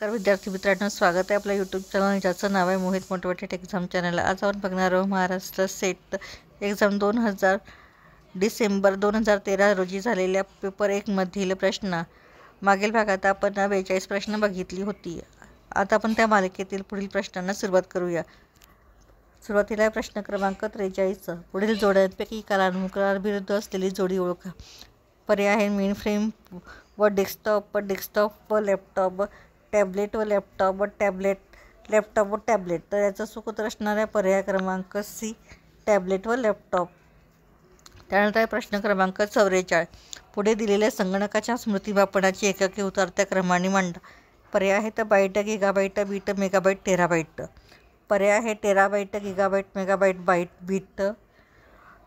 तर विद्यार्थी मित्रांनो, स्वागत आहे आपल्या यूट्यूब चॅनल ज्याचं नाव आहे मोहित मोटिवेटेड एक्झाम चॅनल। आज आपण बघणार आहोत महाराष्ट्र सेट एक्झाम डिसेंबर 2013 रोजी झालेल्या पेपर 1 मधील प्रश्न। मागील भागात आपण 42 प्रश्न बघितली होती। आता आपण त्या मालिकेतील पुढील प्रश्नांना सुरुवात करूया। सुरुवातीला प्रश्न क्रमांक 43, पुढील जोड्यांपैकी कालानुक्रमानुसार विरुद्ध असलेली जोडी ओळखा। पर्याय आहे मेन फ्रेम व डेस्कटॉप व लॅपटॉप, टॅबलेट व लॅपटॉप, लॅपटॉप व टॅबलेट। तर याचा चूक उत्तर असणाऱ्या पर्याय क्रमांक सी, टॅबलेट व लॅपटॉप। त्यानंतर प्रश्न क्रमांक 44, पुढे दिलेल्या संगणकाच्या स्मृती मापनाची एकके उतरत्या क्रमाने मांडा। पर्याय आहेत byte, gigabyte, bit, megabyte, terabyte. पर्याय आहे terabyte, gigabyte, megabyte, bit,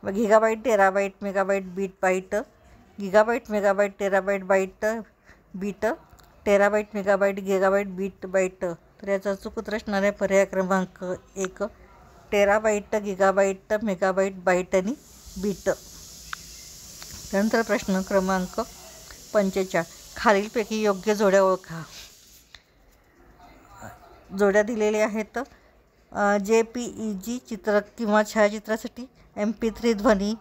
gigabyte, terabyte, megabyte, bit, gigabyte, megabyte, terabyte, bit, terabyte, megabyte, gigabyte, bit. तर याचा चूक उत्तर असणारे पर्याय क्रमांक 1, टेराबाईट, गिगाबाईट, मेगाबाईट, बाईट आणि बीट। त्यानंतर प्रश्न क्रमांक 45, खालीलपैकी योग्य जोड्या ओळखा। जोड्या दिलेल्या आहेत JPEG चित्र किंवा छायाचित्रासाठी, MP3 ध्वनी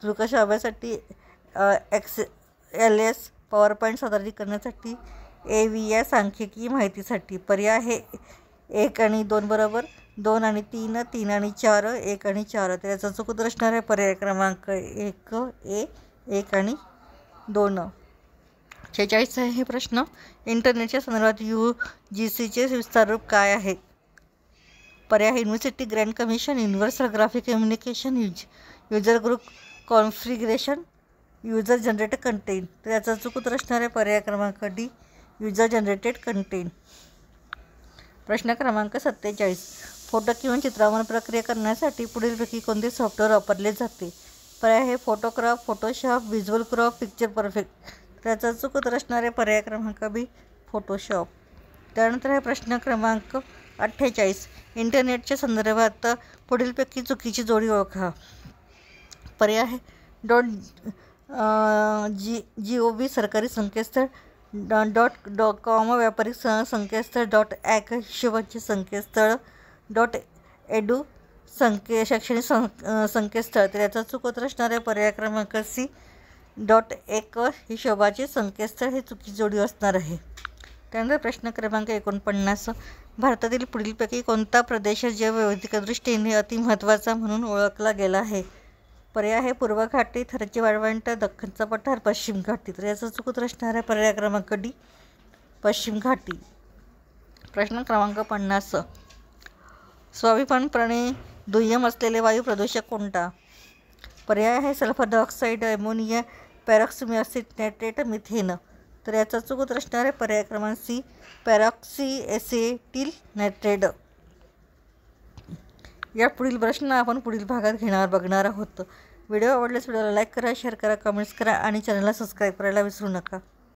दृकश्राव्यासाठी, XLS पॉवरपॉईंट सादरीकरणासाठी, AVS सांख्यिकी माहितीसाठी। पर्याय आहे 1 आणि 2 बरोबर, 2 आणि 3, 3 आणि 4, 1 आणि 4। तर याचा चूक उत्तर असणार आहे पर्याय क्रमांक 1 ए, 1 आणि 2। 46 आहे हे प्रश्न, इंटरनेटच्या संदर्भात UGCचे विस्तार रूप काय आहे। पर्याय university grand commission, universal graphic communication, user group configuration, user generated content. तर याचा चूक उत्तर असणारे पर्याय क्रमांक डी, युजर जनरेटेड कंटेंट। प्रश्न क्रमांक 47, फोटो किंवा चित्रांवर प्रक्रिया करण्यासाठी पुढीलपैकी कोणते सॉफ्टवेअर वापरले जाते। पर्याय आहे photo crop, Photoshop, visual crop, picture perfect. त्याचा चूक उत्तर असणारे पर्याय क्रमांक बी, फोटोशॉप। त्यानंतर आहे प्रश्न क्रमांक 48, इंटरनेटच्या संदर्भात पुढीलपैकी चुकीची जोडी ओळखा। पर्याय आहे .gov सरकारी संकेतस्थळ, .com व्यापारिक संकेतस्थळ, .ac हिशोबाचे संकेतस्थळ, .edu शैक्षणिक संकेतस्थळ। तर याचा चूक उत्तर असणारे पर्याय क्रमांक सी, .ac हिशोबाचे संकेतस्थळ हे चुकीची जोडी असणार आहे। त्यानंतर प्रश्न क्रमांक 49, भारतातील पुढीलपैकी कोणता प्रदेश जैववैविध्य दृष्टीने अतिमहत्त्वाचा म्हणून ओळखला गेला आहे। पर्याय आहे पूर्व घाटी, थरची वाळवंट, दख्खनचा पठार, पश्चिम घाटी। तर याचा चूक उत्तर असणार आहे पर्याय क्रमांक डी, पश्चिम घाटी। प्रश्न क्रमांक 50, स्वाभाविकपणे दुय्यम असलेले वायू प्रदूषक कोणता। पर्याय आहे sulphur dioxide, ammonia, peroxy nitrate, methane. तर याचा चूक उत्तर असणार आहे पर्याय क्रमांक सी, पॅरॉक्सी एसिटिल नायट्रेट। या पुढील प्रश्न आपण पुढील भागात बघणार आहोत। व्हिडिओ आवडल्यास व्हिडिओला लाईक करा, शेअर करा, कमेंट्स करा आणि चॅनलला सबस्क्राईब करायला विसरू नका।